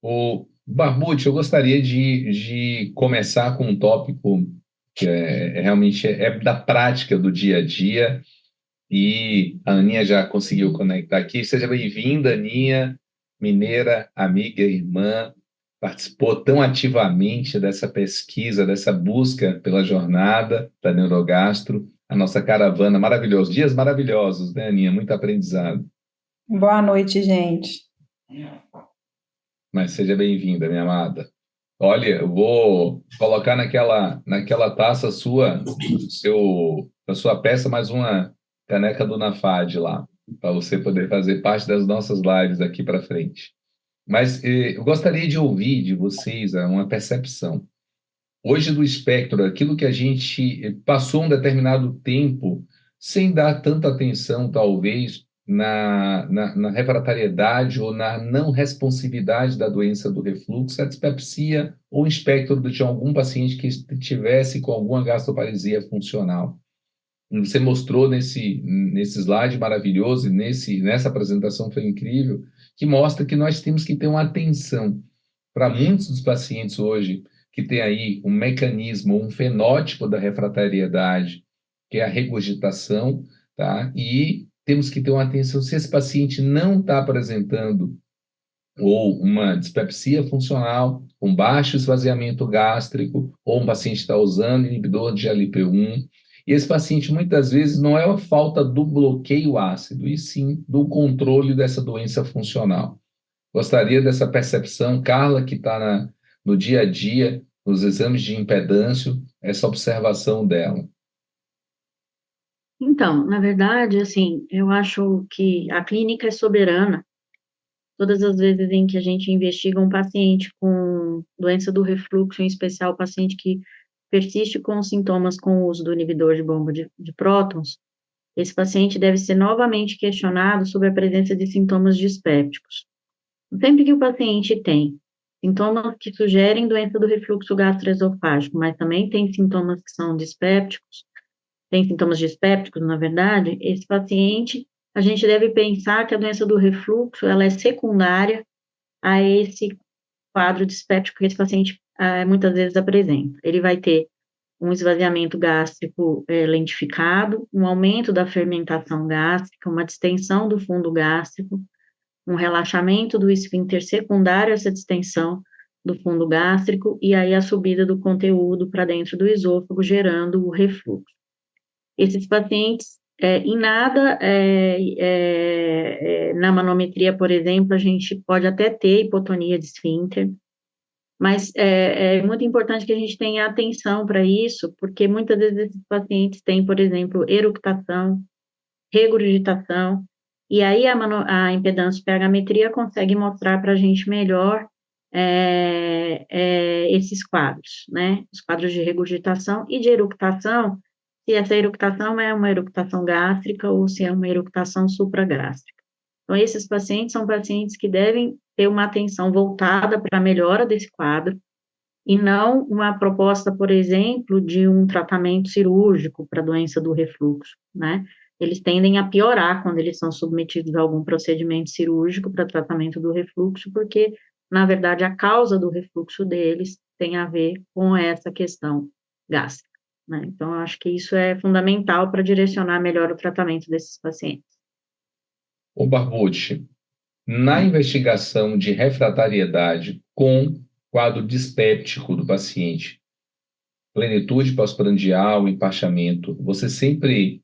O Barbucci, eu gostaria de começar com um tópico que realmente é da prática do dia a dia, e a Aninha já conseguiu conectar aqui. Seja bem-vinda, Aninha, mineira, amiga, irmã, participou tão ativamente dessa pesquisa, dessa busca pela jornada da Neurogastro, a nossa caravana maravilhosa. Dias maravilhosos, né, Aninha? Muito aprendizado. Boa noite, gente. Mas seja bem-vinda, minha amada. Olha, eu vou colocar naquela taça sua, da sua peça, mais uma caneca do Nafad lá, para você poder fazer parte das nossas lives daqui para frente. Mas eu gostaria de ouvir de vocês uma percepção. Hoje, do espectro, aquilo que a gente passou um determinado tempo sem dar tanta atenção, talvez, na refratariedade ou na não responsividade da doença do refluxo, a dispepsia ou espectro de algum paciente que tivesse com alguma gastroparesia funcional. Você mostrou nesse slide maravilhoso e nessa apresentação foi incrível, que mostra que nós temos que ter uma atenção para muitos dos pacientes hoje que tem aí um mecanismo, um fenótipo da refratariedade, que é a regurgitação, tá? E temos que ter uma atenção se esse paciente não está apresentando ou uma dispepsia funcional, com baixo esvaziamento gástrico, ou um paciente está usando inibidor de GLP-1, e esse paciente muitas vezes não é a falta do bloqueio ácido, e sim do controle dessa doença funcional. Gostaria dessa percepção, Carla, que está no dia a dia, nos exames de impedância, essa observação dela. Então, na verdade, assim, eu acho que a clínica é soberana. Todas as vezes em que a gente investiga um paciente com doença do refluxo, em especial o paciente que persiste com sintomas com o uso do inibidor de bomba de prótons, esse paciente deve ser novamente questionado sobre a presença de sintomas dispépticos. Sempre que o paciente tem sintomas que sugerem doença do refluxo gastroesofágico, mas também tem sintomas que são dispépticos, tem sintomas dispépticos, na verdade, esse paciente, a gente deve pensar que a doença do refluxo, ela é secundária a esse quadro dispéptico que esse paciente muitas vezes apresenta. Ele vai ter um esvaziamento gástrico lentificado, um aumento da fermentação gástrica, uma distensão do fundo gástrico, um relaxamento do esfíncter secundário a essa distensão do fundo gástrico, e aí a subida do conteúdo para dentro do esôfago, gerando o refluxo. Esses pacientes, em nada, na manometria, por exemplo, a gente pode até ter hipotonia de esfíncter, mas é muito importante que a gente tenha atenção para isso, porque muitas vezes esses pacientes têm, por exemplo, eructação, regurgitação, e aí a impedância pH-metria consegue mostrar para a gente melhor esses quadros, né? Os quadros de regurgitação e de eructação, se essa eructação é uma eructação gástrica ou se é uma eructação supragástrica. Então, esses pacientes são pacientes que devem ter uma atenção voltada para a melhora desse quadro, e não uma proposta, por exemplo, de um tratamento cirúrgico para a doença do refluxo, né? Eles tendem a piorar quando eles são submetidos a algum procedimento cirúrgico para tratamento do refluxo, porque, na verdade, a causa do refluxo deles tem a ver com essa questão gástrica, né? Então, eu acho que isso é fundamental para direcionar melhor o tratamento desses pacientes. O Barbucci, na investigação de refratariedade com quadro dispéptico do paciente, plenitude pós-prandial, empachamento, você sempre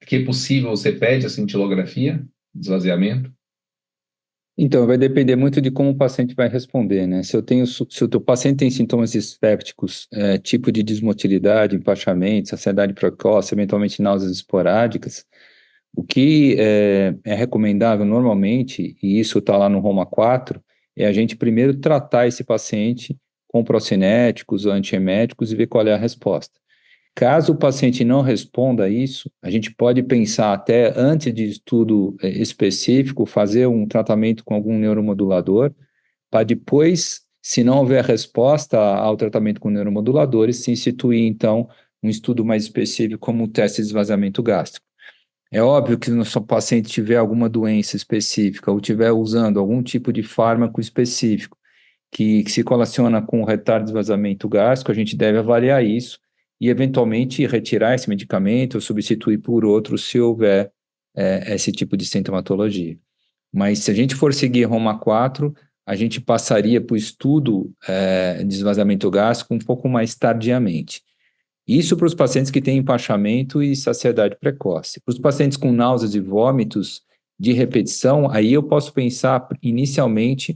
que é possível, você pede a cintilografia, esvaziamento? Então, vai depender muito de como o paciente vai responder, né? Se o teu paciente tem sintomas dispépticos, tipo de desmotilidade, empachamento, saciedade precoce, eventualmente náuseas esporádicas, o que é recomendável normalmente, e isso está lá no Roma 4, é a gente primeiro tratar esse paciente com procinéticos, antieméticos e ver qual é a resposta. Caso o paciente não responda a isso, a gente pode pensar até antes de estudo específico, fazer um tratamento com algum neuromodulador, para depois, se não houver resposta ao tratamento com neuromoduladores, se instituir então um estudo mais específico como o teste de esvaziamento gástrico. É óbvio que se o seu paciente tiver alguma doença específica ou estiver usando algum tipo de fármaco específico que se relaciona com o retardo de vazamento gástrico, a gente deve avaliar isso e, eventualmente, retirar esse medicamento ou substituir por outro se houver esse tipo de sintomatologia. Mas se a gente for seguir Roma 4, a gente passaria para o estudo de esvaziamento gástrico um pouco mais tardiamente. Isso para os pacientes que têm empachamento e saciedade precoce. Para os pacientes com náuseas e vômitos de repetição, aí eu posso pensar inicialmente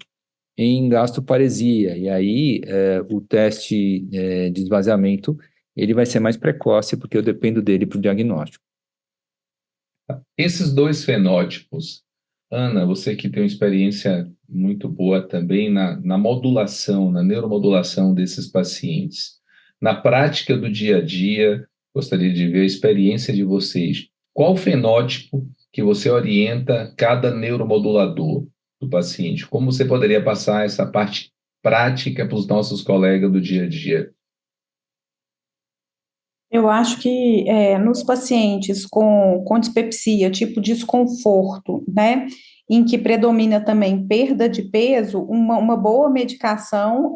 em gastroparesia, e aí o teste de esvaziamento ele vai ser mais precoce, porque eu dependo dele para o diagnóstico. Esses dois fenótipos, Ana, você que tem uma experiência muito boa também na modulação, na neuromodulação desses pacientes, na prática do dia a dia, gostaria de ver a experiência de vocês. Qual o fenótipo que você orienta cada neuromodulador do paciente? Como você poderia passar essa parte prática para os nossos colegas do dia a dia? Eu acho que nos pacientes com dispepsia, tipo desconforto, né, em que predomina também perda de peso, uma boa medicação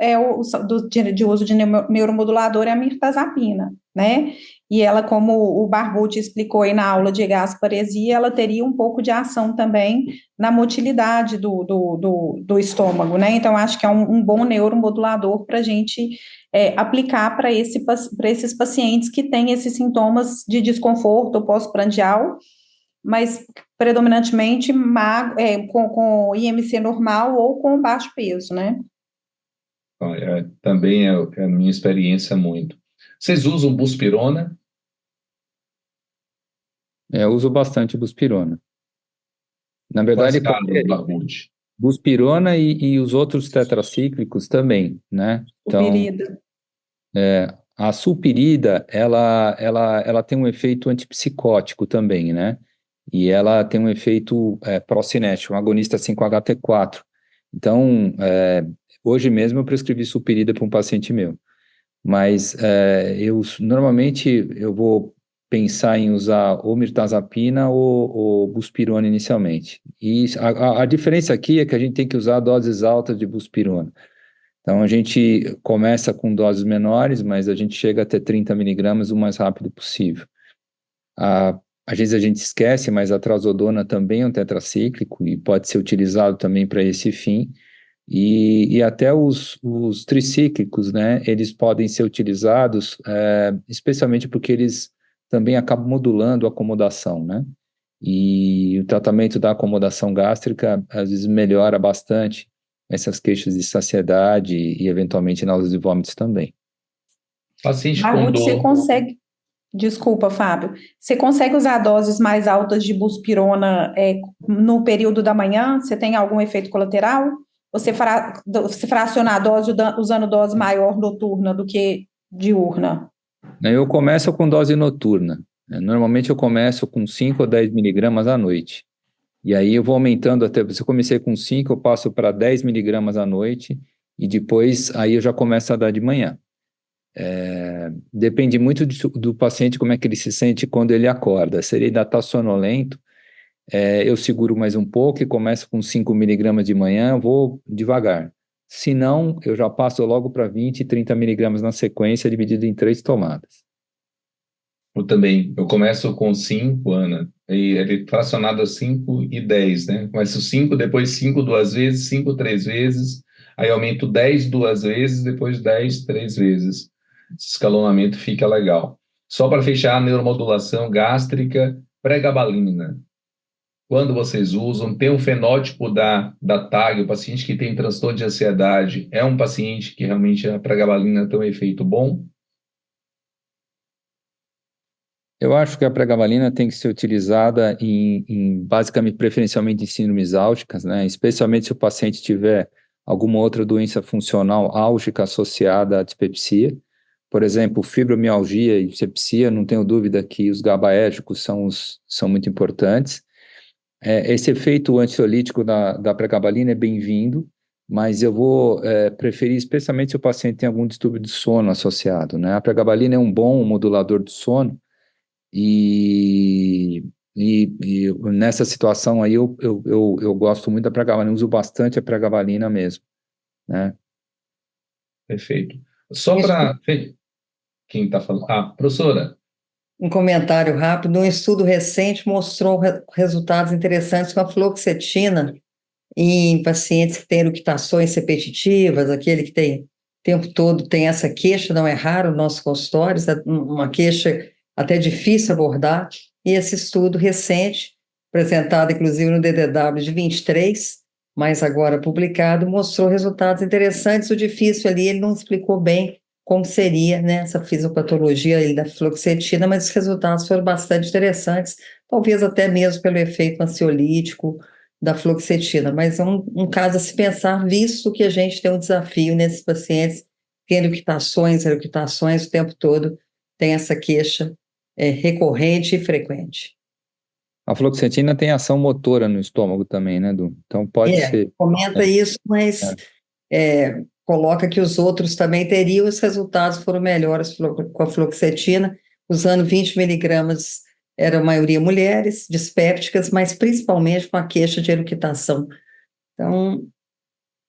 de uso de neuromodulador é a mirtazapina, né? E ela, como o Barbucci explicou aí na aula de gasparesia, ela teria um pouco de ação também na motilidade do estômago, né? Então, acho que é um bom neuromodulador para a gente aplicar para esses pacientes que têm esses sintomas de desconforto pós-prandial, mas predominantemente com IMC normal ou com baixo peso, né? Também é a minha experiência muito. Vocês usam buspirona? Eu uso bastante buspirona. Na verdade, buspirona e os outros tetracíclicos também, né? Então, a sulpirida, ela tem um efeito antipsicótico também, né? E ela tem um efeito procinético, um agonista 5-HT4. Então, hoje mesmo eu prescrevi sulpirida para um paciente meu. Mas normalmente eu vou pensar em usar ou mirtazapina ou buspirona inicialmente. E a diferença aqui é que a gente tem que usar doses altas de buspirona. Então, a gente começa com doses menores, mas a gente chega até 30 miligramas o mais rápido possível. Às vezes a gente esquece, mas a trazodona também é um tetracíclico e pode ser utilizado também para esse fim. E até os tricíclicos, né, eles podem ser utilizados, especialmente porque eles também acabam modulando a acomodação, né? E o tratamento da acomodação gástrica, às vezes, melhora bastante essas queixas de saciedade e, eventualmente, náuseas e vômitos também. Paciente com dor... Você consegue... Desculpa, Fábio. Você consegue usar doses mais altas de buspirona no período da manhã? Você tem algum efeito colateral? Você fraciona a dose usando dose maior noturna do que diurna? Eu começo com dose noturna. Normalmente eu começo com 5 ou 10 miligramas à noite. E aí eu vou aumentando até... Se eu comecei com 5, eu passo para 10 miligramas à noite. E depois, aí eu já começo a dar de manhã. Depende muito do paciente, como é que ele se sente quando ele acorda. Se ele ainda está sonolento, eu seguro mais um pouco e começo com 5 miligramas de manhã, vou devagar. Se não, eu já passo logo para 20 e 30 miligramas na sequência, dividido em 3 tomadas. Eu também. Eu começo com 5, Ana, e ele fracionado a 5 e 10, né? Começo 5, depois 5 2 vezes, 5 3 vezes, aí aumento 10 2 vezes, depois 10 3 vezes. Esse escalonamento fica legal. Só para fechar, a neuromodulação gástrica, pregabalina. Quando vocês usam, tem um fenótipo da TAG, o paciente que tem transtorno de ansiedade, é um paciente que realmente a pregabalina tem um efeito bom? Eu acho que a pregabalina tem que ser utilizada basicamente, preferencialmente em síndromes álgicas, né? Especialmente se o paciente tiver alguma outra doença funcional álgica associada à dispepsia. Por exemplo, fibromialgia e dispepsia, não tenho dúvida que os GABAérgicos são muito importantes. Esse efeito ansiolítico da pregabalina é bem-vindo, mas eu vou preferir, especialmente se o paciente tem algum distúrbio de sono associado, né? A pregabalina é um bom modulador do sono, e E nessa situação aí eu gosto muito da pregabalina, uso bastante a pregabalina mesmo, né? Perfeito. Só Isso, para... Quem está falando? Professora. um comentário rápido. Um estudo recente mostrou resultados interessantes com a fluoxetina em pacientes que têm eructações repetitivas, aquele que tem o tempo todo tem essa queixa, não é raro nos nossos consultórios, é uma queixa até difícil abordar, e esse estudo recente, apresentado inclusive no DDW de 23, mas agora publicado, mostrou resultados interessantes. O difícil ali, ele não explicou bem como seria, né, essa fisiopatologia aí da fluoxetina, mas os resultados foram bastante interessantes, talvez até mesmo pelo efeito ansiolítico da fluoxetina, mas é um caso a se pensar, visto que a gente tem um desafio nesses pacientes que têm eructações o tempo todo, tem essa queixa recorrente e frequente. A fluoxetina tem ação motora no estômago também, né, Du? Então pode ser. Comenta isso, mas coloca que os outros também teriam, os resultados foram melhores com a fluoxetina, usando 20 miligramas, era a maioria mulheres, dispépticas, mas principalmente com a queixa de eructação. Então,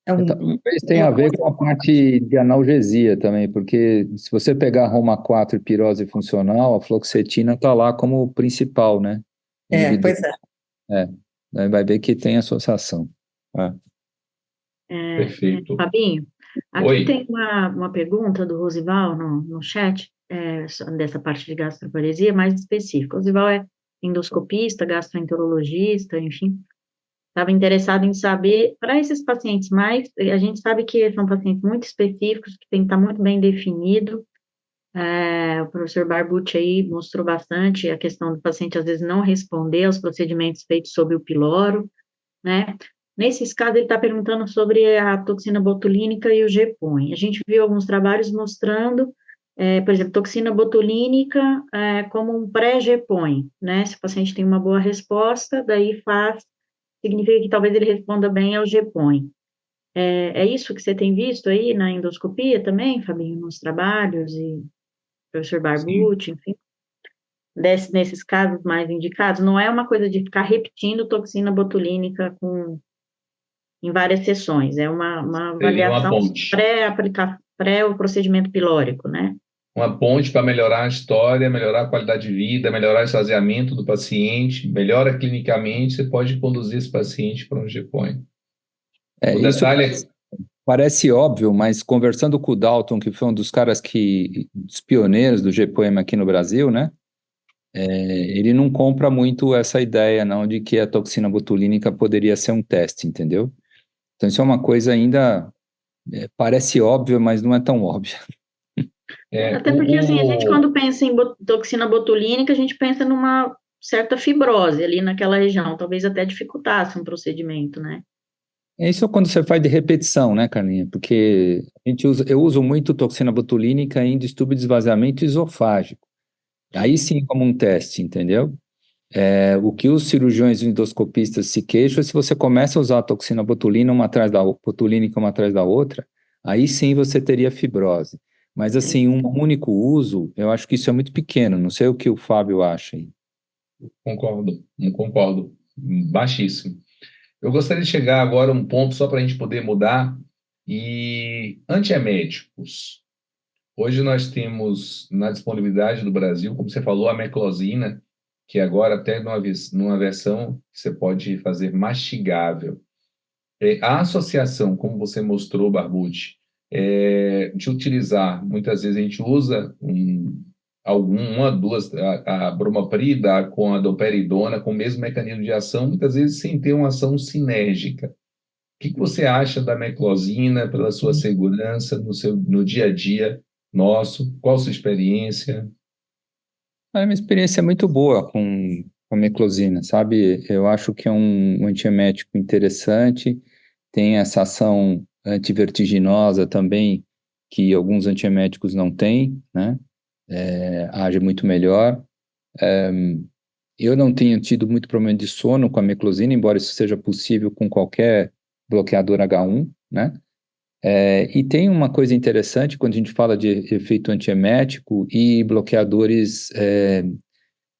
talvez tenha a ver com a parte de analgesia também, porque se você pegar Roma 4 e pirose funcional, a fluoxetina está lá como principal, né? Pois é. Daí vai ver que tem associação. Perfeito. Fabinho, aqui Oi. tem uma pergunta do Rosival no chat, dessa parte de gastroparesia mais específica. O Rosival é endoscopista, gastroenterologista, enfim. Estava interessado em saber, para esses pacientes a gente sabe que são pacientes muito específicos, que tem que estar muito bem definido. O professor Barbucci aí mostrou bastante a questão do paciente, às vezes, não responder aos procedimentos feitos sob o piloro, né? Nesses casos, ele está perguntando sobre a toxina botulínica e o Gepone. A gente viu alguns trabalhos mostrando, por exemplo, toxina botulínica como um pré-Gepone, né? Se o paciente tem uma boa resposta, daí significa que talvez ele responda bem ao Gepone. É isso que você tem visto aí na endoscopia também, Fabinho, nos trabalhos, e professor Barbucci, enfim? Nesses casos mais indicados, não é uma coisa de ficar repetindo toxina botulínica em várias sessões, é uma avaliação pré o procedimento pilórico, né? Uma ponte para melhorar a história, melhorar a qualidade de vida, melhorar o esvaziamento do paciente, melhora clinicamente, você pode conduzir esse paciente para um Gepone. O Isso detalhe parece óbvio, mas conversando com o Dalton, que foi um dos caras dos pioneiros do Gepone aqui no Brasil, né? Ele não compra muito essa ideia, não, de que a toxina botulínica poderia ser um teste, entendeu? Então isso é uma coisa ainda, parece óbvia, mas não é tão óbvia. Até porque, assim, a gente quando pensa em toxina botulínica, a gente pensa numa certa fibrose ali naquela região, talvez até dificultasse um procedimento, né? Isso quando você faz de repetição, né, Carlinha? Porque eu uso muito toxina botulínica em distúrbio de esvaziamento esofágico. Aí sim como um teste, entendeu? O que os cirurgiões endoscopistas se queixam é se você começa a usar a toxina botulínica uma atrás da outra, aí sim você teria fibrose. Mas assim, um único uso, eu acho que isso é muito pequeno, não sei o que o Fábio acha aí. Concordo, baixíssimo. Eu gostaria de chegar agora a um ponto só para a gente poder mudar, e antieméticos. Hoje nós temos na disponibilidade do Brasil, como você falou, a meclozina, que agora até numa versão que você pode fazer mastigável. A associação, como você mostrou, Barbucci, de utilizar, muitas vezes a gente usa a bromoprida com a doperidona com o mesmo mecanismo de ação, muitas vezes sem ter uma ação sinérgica. O que você acha da meclozina pela sua segurança no dia a dia nosso? Qual a sua experiência? A minha experiência é muito boa com a meclozina, sabe? Eu acho que é um antiemético interessante, tem essa ação antivertiginosa também, que alguns antieméticos não têm, né? Age muito melhor. Eu não tenho tido muito problema de sono com a meclozina, embora isso seja possível com qualquer bloqueador H1, né? E tem uma coisa interessante quando a gente fala de efeito antiemético e bloqueadores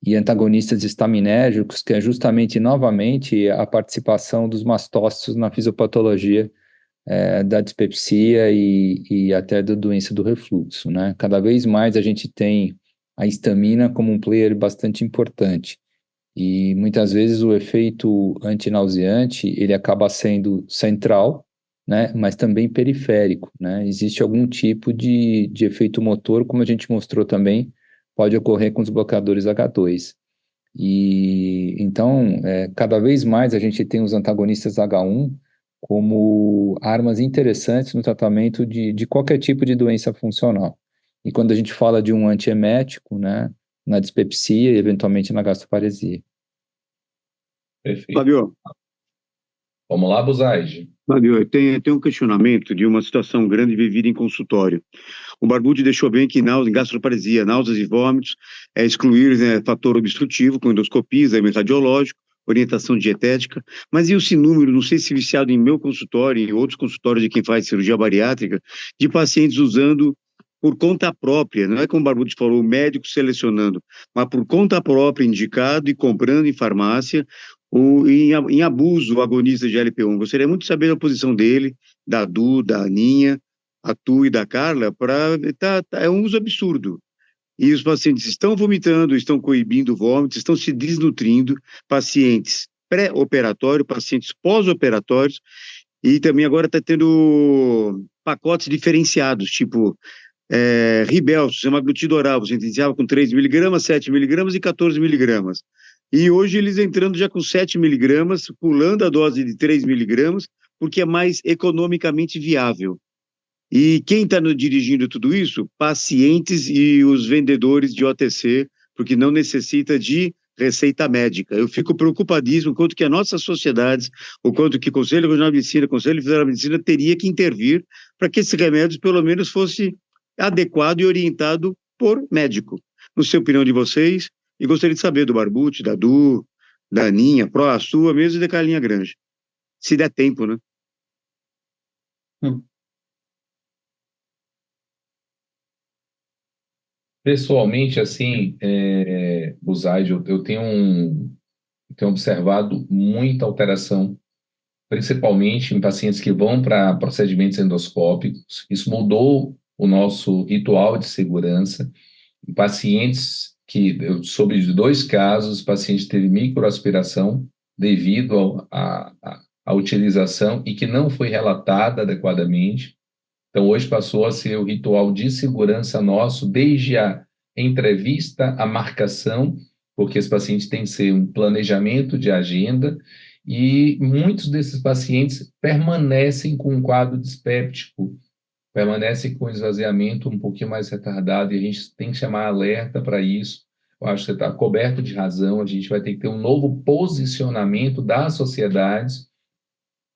e antagonistas histaminérgicos, que é justamente, novamente, a participação dos mastócitos na fisiopatologia da dispepsia e até da doença do refluxo, né? Cada vez mais a gente tem a histamina como um player bastante importante. E muitas vezes o efeito antinauseante, ele acaba sendo central, né, mas também periférico, né? Existe algum tipo de efeito motor, como a gente mostrou também, pode ocorrer com os bloqueadores H2. E então, cada vez mais a gente tem os antagonistas H1 como armas interessantes no tratamento de qualquer tipo de doença funcional. E quando a gente fala de um antiemético, né, na dispepsia e eventualmente na gastroparesia. Perfeito. Fábio, Vamos lá, Buzaide. Fábio, tem um questionamento de uma situação grande vivida em consultório. O Barbucci deixou bem que gastroparesia, náuseas e vômitos, excluir, né, fator obstrutivo com endoscopia, exame radiológico, orientação dietética, mas e esse número, não sei se viciado em meu consultório, em outros consultórios de quem faz cirurgia bariátrica, de pacientes usando por conta própria, não é como o Barbucci falou, o médico selecionando, mas por conta própria, indicado e comprando em farmácia, em abuso o agonista de GLP-1. Gostaria muito de saber a posição dele, da Du, da Aninha, a Tu e da Carla, é um uso absurdo. E os pacientes estão vomitando, estão coibindo vômitos, estão se desnutrindo, pacientes pré-operatório, pacientes pós-operatórios, e também agora está tendo pacotes diferenciados, tipo Ribelsus, semaglutida oral, você iniciava com 3 miligramas, 7 miligramas e 14 miligramas. E hoje eles entrando já com 7 miligramas, pulando a dose de 3 miligramas, porque é mais economicamente viável. E quem está dirigindo tudo isso? Pacientes e os vendedores de OTC, porque não necessita de receita médica. Eu fico preocupadíssimo quanto que as nossas sociedades, o quanto que o Conselho Regional de Medicina, o Conselho Federal de Medicina teria que intervir para que esses remédios pelo menos fosse adequado e orientado por médico. Não sei a opinião de vocês, e gostaria de saber do Barbucci, da Du, da Aninha, a sua mesmo e da Carlinha Grange. Se der tempo, né? Pessoalmente, assim, Buzaide, eu tenho observado muita alteração, principalmente em pacientes que vão para procedimentos endoscópicos. Isso mudou o nosso ritual de segurança. Em pacientes eu soube de 2 casos, o paciente teve microaspiração devido à utilização e que não foi relatada adequadamente. Então, hoje passou a ser o ritual de segurança nosso, desde a entrevista, a marcação, porque esse paciente tem que ser um planejamento de agenda, e muitos desses pacientes permanecem com um quadro dispéptico, permanecem com esvaziamento um pouquinho mais retardado, e a gente tem que chamar alerta para isso. Eu acho que você está coberto de razão, a gente vai ter que ter um novo posicionamento das sociedades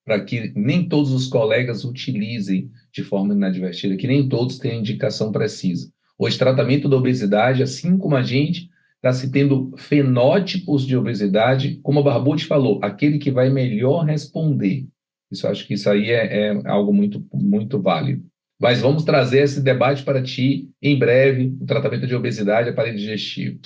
para que nem todos os colegas utilizem de forma inadvertida, que nem todos têm indicação precisa. Hoje, tratamento da obesidade, assim como a gente está se tendo fenótipos de obesidade, como o Barbucci falou, aquele que vai melhor responder. Isso, acho que isso aí é algo muito, muito válido. Mas vamos trazer esse debate para ti em breve, o tratamento de obesidade e aparelho digestivo.